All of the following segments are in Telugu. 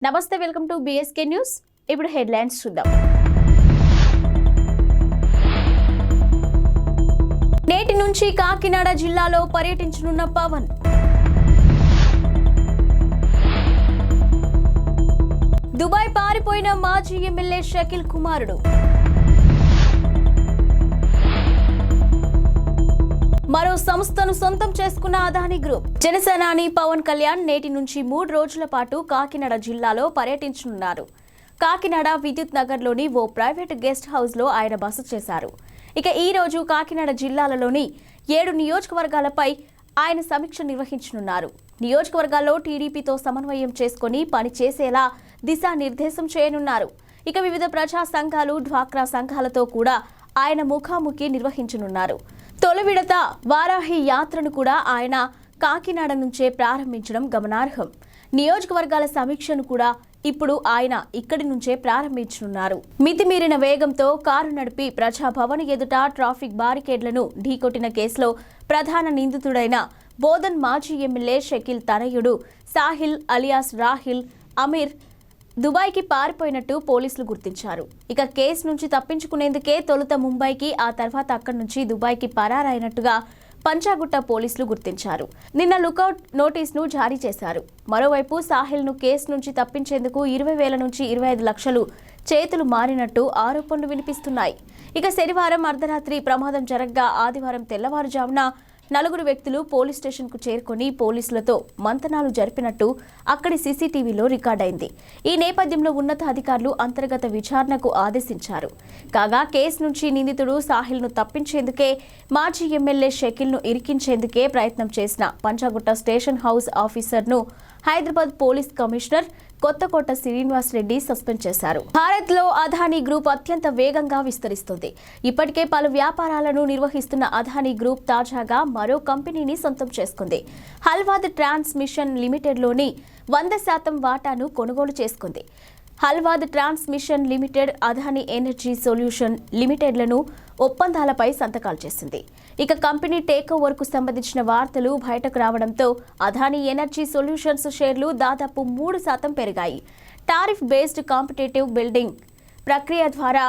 నమస్తే, వెల్కమ్ టు బీఎస్కే న్యూస్. ఇప్పుడు హెడ్లైన్స్ చూద్దాం. నేటి నుంచి కాకినాడ జిల్లాలో పర్యటించనున్న పవన్. దుబాయ్ పారిపోయిన మాజీ ఎమ్మెల్యే షకీల్ కుమారుడు. మరో సంస్థను సొంతం చేసుకున్న అదానీ గ్రూప్. జనసేనాని పవన్ కళ్యాణ్ నేటి నుంచి 3 రోజుల పాటు కాకినాడ జిల్లాలో పర్యటించనున్నారు. కాకినాడ విద్యుత్ నగర్లోని ఓ ప్రైవేట్ గెస్ట్ హౌస్ లో ఆయన బస చేశారు. ఇక ఈ రోజు కాకినాడ జిల్లాలలోని 7 నియోజకవర్గాలపై ఆయన సమీక్ష నిర్వహించనున్నారు. నియోజకవర్గాల్లో టీడీపీతో సమన్వయం చేసుకుని పనిచేసేలా దిశానిర్దేశం చేయనున్నారు. ఇక వివిధ ప్రజా సంఘాలు, డ్వాక్రా సంఘాలతో కూడా ఆయన ముఖాముఖి నిర్వహించనున్నారు. తొలి విడత వారాహి యాత్రను కూడా ఆయన కాకినాడ నుంచే ప్రారంభించడం గమనార్హం. నియోజకవర్గాల సమీక్షను కూడా ఇప్పుడు ఆయన ఇక్కడి నుంచే ప్రారంభించనున్నారు. మితిమీరిన వేగంతో కారు నడిపి ప్రజాభవన్ ఎదుట ట్రాఫిక్ బారికేడ్లను ఢీకొట్టిన కేసులో ప్రధాన నిందితుడైన బోధన్ మాజీ ఎమ్మెల్యే షకీల్ తనయుడు సాహిల్ అలియాస్ రాహిల్ అమీర్ దుబాయ్కి పారిపోయినట్టు పోలీసులు గుర్తించారు. ఇక కేసు నుంచి తప్పించుకునేందుకే తొలుత ముంబైకి, ఆ తర్వాత అక్కడి నుంచి దుబాయ్కి పరారైనట్టుగా పంచాగుట్ట పోలీసులు గుర్తించారు. నిన్న లుకౌట్ నోటీసును జారీ చేశారు. మరోవైపు సాహిల్ను కేసు నుంచి తప్పించేందుకు 20,000 నుంచి 25 లక్షలు చేతులు మారినట్టు ఆరోపణలు వినిపిస్తున్నాయి. ఇక శనివారం అర్ధరాత్రి ప్రమాదం జరగ్గా ఆదివారం తెల్లవారుజామున 4 వ్యక్తులు పోలీస్ స్టేషన్కు చేరుకుని పోలీసులతో మంతనాలు జరిపినట్టు అక్కడి సీసీటీవీలో రికార్డైంది. ఈ నేపథ్యంలో ఉన్నతాధికారులు అంతర్గత విచారణకు ఆదేశించారు. కాగా కేసు నుంచి నిందితుడు సాహిల్ను తప్పించేందుకే, మాజీ ఎమ్మెల్యే షకీల్ను ఇరికించేందుకే ప్రయత్నం చేసిన పంచాగుట్ట స్టేషన్ హౌస్ ఆఫీసర్ను Hyderabad police commissioner Kothakota Srinivas Reddy suspend చేశారు. భారత్ లో అదానీ గ్రూప్ అత్యంత వేగంగా విస్తరిస్తుంది. ఇప్పటికే పలు వ్యాపారాలను నిర్వహిస్తున్న అదానీ గ్రూప్ తాజాగా మరో కంపెనీని సొంతం చేసుకుంది. హల్వాద్ ట్రాన్స్మిషన్ లిమిటెడ్ లోని 100% వాటాను కొనుగోలు చేసుకుంది. Halvad transmission limited, Adani energy solution లిమిటెడ్లను ఒప్పందాలపై సంతకాలు చేసింది. ఇక కంపెనీ టేక్ ఓవర్ కు సంబంధించిన వార్తలు బయటకు రావడంతో అదానీ ఎనర్జీ సొల్యూషన్స్ షేర్లు దాదాపు 3% పెరిగాయి. టారిఫ్ బేస్డ్ కాంపిటేటివ్ బిల్డింగ్ ప్రక్రియ ద్వారా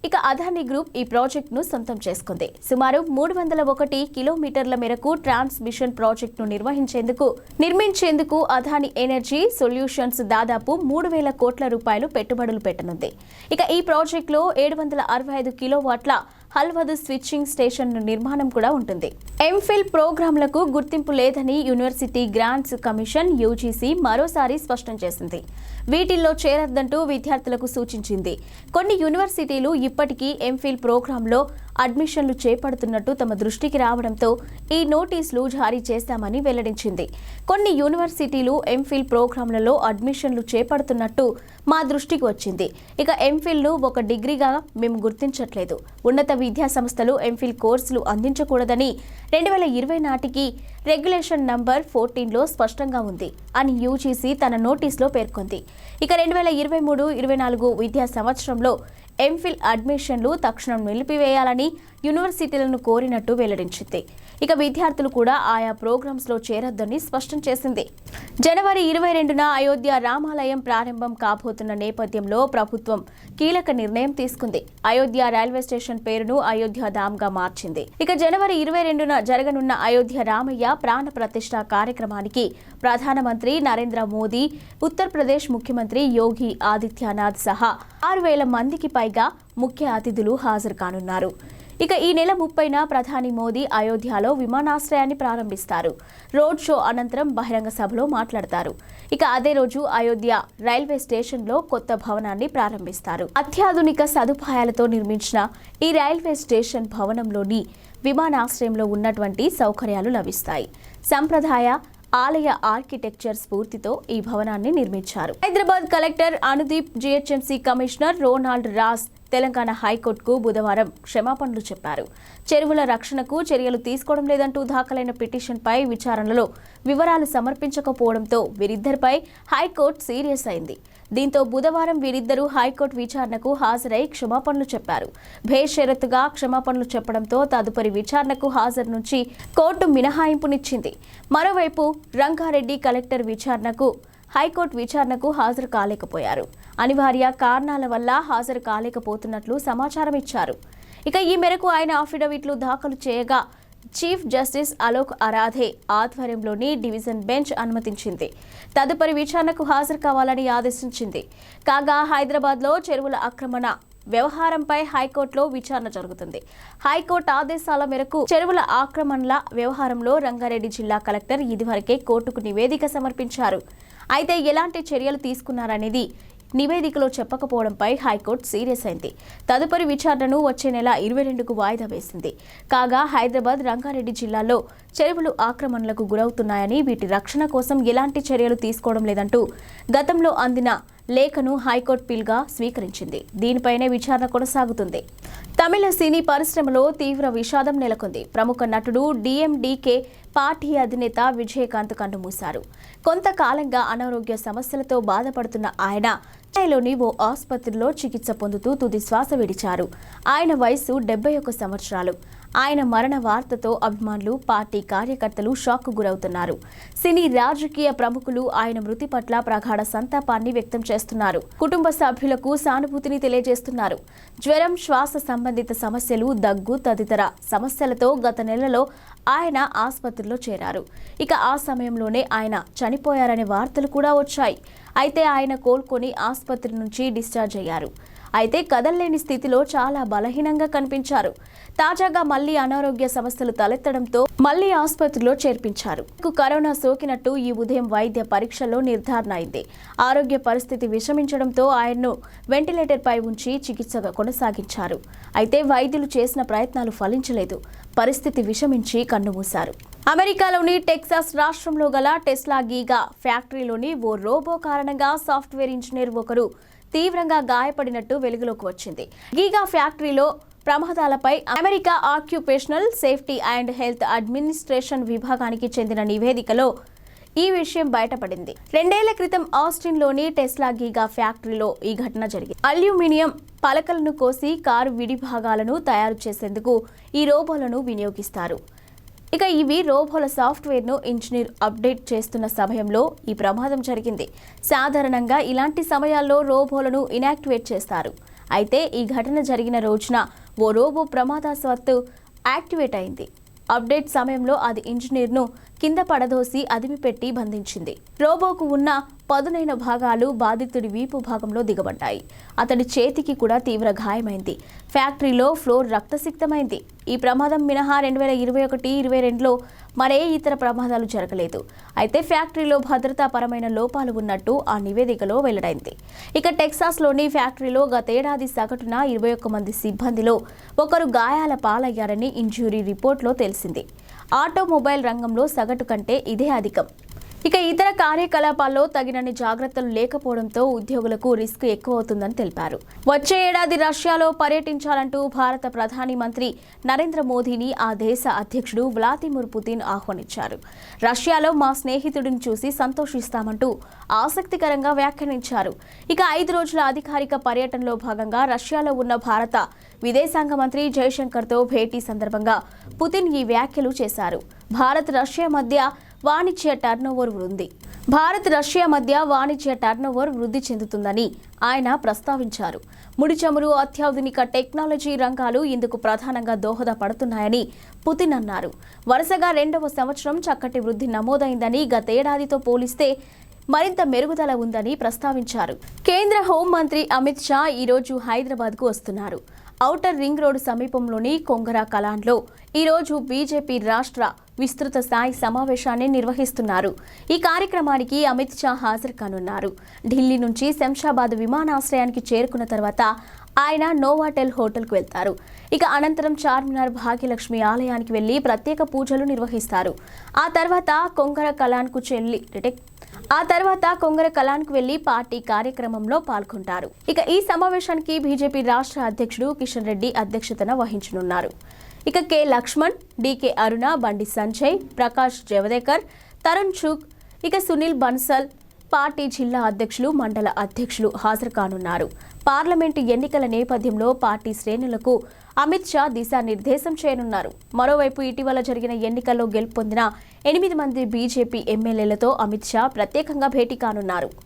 ఇక అదానీ గ్రూప్ ఈ ప్రాజెక్టును సొంతం చేసుకుంది. సుమారు 301 కిలోమీటర్ల మేరకు ట్రాన్స్మిషన్ ప్రాజెక్టును నిర్మించేందుకు అదానీ ఎనర్జీ సొల్యూషన్స్ దాదాపు 3,000 కోట్ల రూపాయలు పెట్టుబడులు పెట్టనుంది. ఇక ఈ ప్రాజెక్టులో 765 కిలోవాట్ల హల్వాద్ స్విచ్చింగ్ స్టేషన్ నిర్మాణం కూడా ఉంటుంది. ఎంఫిల్ ప్రోగ్రాంలకు గుర్తింపు లేదని యూనివర్సిటీ గ్రాంట్స్ కమిషన్ యూజీసీ మరోసారి స్పష్టం చేసింది. వీటిల్లో చేరొద్దంటూ విద్యార్థులకు సూచించింది. కొన్ని యూనివర్సిటీలు ఇప్పటికీ ఎంఫిల్ ప్రోగ్రాంలో అడ్మిషన్లు చేపడుతున్నట్టు తమ దృష్టికి రావడంతో ఈ నోటీసులు జారీ చేశామని వెల్లడించింది. కొన్ని యూనివర్సిటీలు ఎంఫిల్ ప్రోగ్రాంలలో అడ్మిషన్లు చేపడుతున్నట్టు మా దృష్టికి వచ్చింది. ఇక ఎంఫిల్ను ఒక డిగ్రీగా మేము గుర్తించట్లేదు. ఉన్నత విద్యా సంస్థలు ఎంఫిల్ కోర్సులు అందించకూడదని 2020 నాటికి రెగ్యులేషన్ నంబర్ 14లో స్పష్టంగా ఉంది అని యూజీసీ తన నోటీసులో పేర్కొంది. ఇక 2023-24 విద్యా సంవత్సరంలో ఎంఫిల్ అడ్మిషన్లు తక్షణం నిలిపివేయాలని యూనివర్సిటీలను కోరినట్టు వెల్లడించింది. ఇక విద్యార్థులు కూడా ఆయా ప్రోగ్రామ్స్ లో చేరొద్దని స్పష్టం చేసింది. జనవరి 22న అయోధ్య రామాలయం ప్రారంభం కాబోతున్న నేపథ్యంలో ప్రభుత్వం కీలక నిర్ణయం తీసుకుంది. అయోధ్య రైల్వే స్టేషన్ పేరును అయోధ్య ధామ్ గా మార్చింది. ఇక జనవరి 22న జరగనున్న అయోధ్య రామయ్య ప్రాణ ప్రతిష్ఠ కార్యక్రమానికి ప్రధానమంత్రి నరేంద్ర మోదీ, ఉత్తరప్రదేశ్ ముఖ్యమంత్రి యోగి ఆదిత్యనాథ్ సహా 6,000 మందికి పైగా ముఖ్య అతిథులు హాజరు కానున్నారు. ఇక ఈ నెల 30న ప్రధాని మోదీ అయోధ్యలో విమానాశ్రయాన్ని ప్రారంభిస్తారు. రోడ్ షో అనంతరం బహిరంగ సభలో మాట్లాడతారు. ఇక అదే రోజు అయోధ్య రైల్వే స్టేషన్లో కొత్త భవనాన్ని ప్రారంభిస్తారు. అత్యాధునిక సదుపాయాలతో నిర్మించిన ఈ రైల్వే స్టేషన్ భవనంలోని విమానాశ్రయంలో ఉన్నటువంటి సౌకర్యాలు లభిస్తాయి. సంప్రదాయ ఆలయ ఆర్కిటెక్చర్ స్ఫూర్తితో ఈ భవనాన్ని నిర్మించారు. Hyderabad collector Anudeep, GHMC commissioner Ronald Ross Telangana హైకోర్టుకు బుధవారం క్షమాపణలు చెప్పారు. చెరువుల రక్షణకు చర్యలు తీసుకోవడం లేదంటూ దాఖలైన పిటిషన్పై విచారణలో వివరాలు సమర్పించకపోవడంతో వీరిద్దరిపై హైకోర్టు సీరియస్ అయింది. దీంతో బుధవారం వీరిద్దరూ హైకోర్టు విచారణకు హాజరై క్షమాపణలు చెప్పారు. బేషరతుగా క్షమాపణలు చెప్పడంతో తదుపరి విచారణకు హాజరు నుంచి కోర్టు మినహాయింపునిచ్చింది. మరోవైపు రంగారెడ్డి కలెక్టర్ విచారణకు హైకోర్టు విచారణకు హాజరు కాలేకపోయారు. అనివార్య కారణాల వల్ల హాజరు కాలేకపోతున్నట్లు సమాచారం ఇచ్చారు. ఇక ఈ మేరకు ఆయన అఫిడవిట్లు దాఖలు చేయగా చీఫ్ జస్టిస్ అలోక్ అరాధే ఆధ్వర్యంలోని డివిజన్ బెంచ్ అనుమతించింది. తదుపరి విచారణకు హాజరు కావాలని ఆదేశించింది. కాగా హైదరాబాద్లో చెరువుల ఆక్రమణ వ్యవహారంపై హైకోర్టులో విచారణ జరుగుతుంది. హైకోర్టు ఆదేశాల మేరకు చెరువుల ఆక్రమణల వ్యవహారంలో రంగారెడ్డి జిల్లా కలెక్టర్ ఇదివరకే కోర్టుకు నివేదిక సమర్పించారు. అయితే ఎలాంటి చర్యలు తీసుకున్నారనేది నివేదికలో చెప్పకపోవడంపై హైకోర్టు సీరియస్ అయింది. తదుపరి విచారణను వచ్చే నెల 22కు వాయిదా వేసింది. కాగా హైదరాబాద్, రంగారెడ్డి జిల్లాల్లో చెరువులు ఆక్రమణలకు గురవుతున్నాయని, వీటి రక్షణ కోసం ఎలాంటి చర్యలు తీసుకోవడం లేదంటూ గతంలో అందిన లేఖను హైకోర్టు పిల్గా స్వీకరించింది. దీనిపైనే విచారణ కొనసాగుతుంది. తమిళ సినీ పరిశ్రమలో తీవ్ర విషాదం నెలకొంది. ప్రముఖ నటుడు డిఎండికే పార్టీ అధినేత విజయకాంత్ కన్నుమూశారు. కొంతకాలంగా అనారోగ్య సమస్యలతో బాధపడుతున్న ఆయన చెన్నైలోని ఓ ఆసుపత్రిలో చికిత్స పొందుతూ తుది శ్వాస విడిచారు. ఆయన వయసు 71 సంవత్సరాలు. ఆయన మరణ వార్తతో అభిమానులు, పార్టీ కార్యకర్తలు షాక్కు గురవుతున్నారు. సినీ, రాజకీయ ప్రముఖులు ఆయన మృతి పట్ల ప్రగాఢ సంతాపాన్ని వ్యక్తం చేస్తున్నారు. కుటుంబ సభ్యులకు సానుభూతిని తెలియజేస్తున్నారు. జ్వరం, శ్వాస సంబంధిత సమస్యలు, దగ్గు తదితర సమస్యలతో గత నెలలో ఆయన ఆసుపత్రిలో చేరారు. ఇక ఆ సమయంలోనే ఆయన చనిపోయారనే వార్తలు కూడా వచ్చాయి. అయితే ఆయన కోలుకొని ఆసుపత్రి నుంచి డిశ్చార్జ్ అయ్యారు. అయితే కదల్లేని స్థితిలో చాలా బలహీనంగా కనిపించారు. తాజాగా మళ్లీ అనారోగ్య సమస్యలు తలెత్తడంతో మళ్లీ ఆసుపత్రిలో చేర్పించారు. కరోనా సోకినట్టు ఈ ఉదయం వైద్య పరీక్షల్లో నిర్ధారణ అయింది. ఆరోగ్య పరిస్థితి విషమించడంతో ఆయన్ను వెంటిలేటర్పై ఉంచి చికిత్స కొనసాగించారు. అయితే వైద్యులు చేసిన ప్రయత్నాలు ఫలించలేదు. పరిస్థితి విషమించి కన్నుమూశారు. అమెరికాలోని టెక్సాస్ రాష్ట్రంలో గల టెస్లా గీగా ఫ్యాక్టరీలోని ఓ రోబో కారణంగా సాఫ్ట్వేర్ ఇంజనీర్ ఒకరు తీవ్రంగా గాయపడినట్టు వెలుగులోకి వచ్చింది. గీగా ఫ్యాక్టరీలో ప్రమాదాలపై America occupational safety and health administration విభాగానికి చెందిన నివేదికలో ఈ విషయం బయటపడింది. 2 ఏళ్ల క్రితం ఆస్టిన్లోని టెస్లా గీగా ఫ్యాక్టరీలో ఈ ఘటన జరిగింది. అల్యూమినియం పలకలను కోసి కారు విడి భాగాలను తయారు చేసేందుకు ఈ రోబోలను వినియోగిస్తారు. ఇక ఇవి రోబోల సాఫ్ట్వేర్ను ఇంజనీర్ అప్డేట్ చేస్తున్న సమయంలో ఈ ప్రమాదం జరిగింది. సాధారణంగా ఇలాంటి సమయాల్లో రోబోలను ఇనాక్టివేట్ చేస్తారు. అయితే ఈ ఘటన జరిగిన రోజున ఓ రోబో ప్రమాదవశాత్తు యాక్టివేట్ అయింది. అప్డేట్ సమయంలో అది ఇంజనీర్ను కింద పడదోసి అదిమిపెట్టి బంధించింది. రోబోకు ఉన్న పదునైన భాగాలు బాధితుడి వీపు భాగంలో దిగబడ్డాయి. అతడి చేతికి కూడా తీవ్ర గాయమైంది. ఫ్యాక్టరీలో ఫ్లోర్ రక్తసిక్తమైంది. ఈ ప్రమాదం మినహా 2021-22లో మరే ఇతర ప్రమాదాలు జరగలేదు. అయితే ఫ్యాక్టరీలో భద్రతాపరమైన లోపాలు ఉన్నట్టు ఆ నివేదికలో వెల్లడైంది. ఇక టెక్సాస్లోని ఫ్యాక్టరీలో గతేడాది సగటున 21 మంది సిబ్బందిలో ఒకరు గాయాల పాలయ్యారని ఇంజ్యూరీ రిపోర్ట్లో తెలిసింది. ఆటోమొబైల్ రంగంలో సగటు కంటే ఇదే అధికం. ఇక ఇతర కార్యకలాపాల్లో తగినన్ని జాగ్రత్తలు లేకపోవడంతో ఉద్యోగులకు రిస్క్ ఎక్కువవుతుందని తెలిపారు. వచ్చే ఏడాది రష్యాలో పర్యటించాలంటూ భారత ప్రధాని మంత్రి నరేంద్ర మోదీని ఆ దేశ అధ్యక్షుడు వ్లాదిమిర్ పుతిన్ ఆహ్వానించారు. రష్యాలో మా స్నేహితుడిని చూసి సంతోషిస్తామంటూ ఆసక్తికరంగా వ్యాఖ్యానించారు. ఇక 5 రోజుల అధికారిక పర్యటనలో భాగంగా రష్యాలో ఉన్న భారత విదేశాంగ మంత్రి జయశంకర్తో భేటీ సందర్భంగా పుతిన్ ఈ వ్యాఖ్యలు చేశారు. భారత్ రష్యా మధ్య వాణిజ్య టర్నోవర్ వృద్ధి చెందుతుందని ఆయన ప్రస్తావించారు. ముడి చమురు, అత్యాధునిక టెక్నాలజీ రంగాలు ఇందుకు ప్రధానంగా దోహదపడుతున్నాయని పుతిన్ అన్నారు. వరుసగా 2వ సంవత్సరం చక్కటి వృద్ధి నమోదైందని, గతేడాదితో పోలిస్తే మరింత మెరుగుదల ఉందని ప్రస్తావించారు. కేంద్ర హోంమంత్రి అమిత్ షా ఈరోజు హైదరాబాద్కు వస్తున్నారు. ఔటర్ రింగ్ రోడ్డు సమీపంలోని కొంగరా కలాన్లో ఈరోజు బీజేపీ రాష్ట్ర విస్తృత స్థాయి సమావేశాన్ని నిర్వహిస్తున్నారు. ఈ కార్యక్రమానికి అమిత్ షా హాజరు కానున్నారు. ఢిల్లీ నుంచి శంషాబాద్ విమానాశ్రయానికి చేరుకున్న తర్వాత ఆయన నోవాటెల్ హోటల్కు వెళ్తారు. ఇక అనంతరం చార్మినార్ భాగ్యలక్ష్మి ఆలయానికి వెళ్లి ప్రత్యేక పూజలు నిర్వహిస్తారు. ఆ తర్వాత కొంగర కలాన్కు వెళ్లి పార్టీ కార్యక్రమంలో పాల్గొంటారు. ఇక ఈ సమావేశానికి బీజేపీ రాష్ట్ర అధ్యక్షుడు కిషన్ రెడ్డి అధ్యక్షతన వహించనున్నారు. ఇక కె లక్ష్మణ్, డికే అరుణ, బండి సంజయ్, ప్రకాష్ జవదేకర్, తరుణ్ చుగ్, ఇక సునీల్ బన్సల్, పార్టీ జిల్లా అధ్యక్షులు, మండల అధ్యక్షులు హాజరు కానున్నారు. పార్లమెంటు ఎన్నికల నేపథ్యంలో పార్టీ శ్రేణులకు అమిత్ షా దిశానిర్దేశం చేయనున్నారు. మరోవైపు ఇటీవల జరిగిన ఎన్నికల్లో గెలుపొందిన 8 మంది బీజేపీ ఎమ్మెల్యేలతో అమిత్ షా ప్రత్యేకంగా భేటీ కానున్నారు.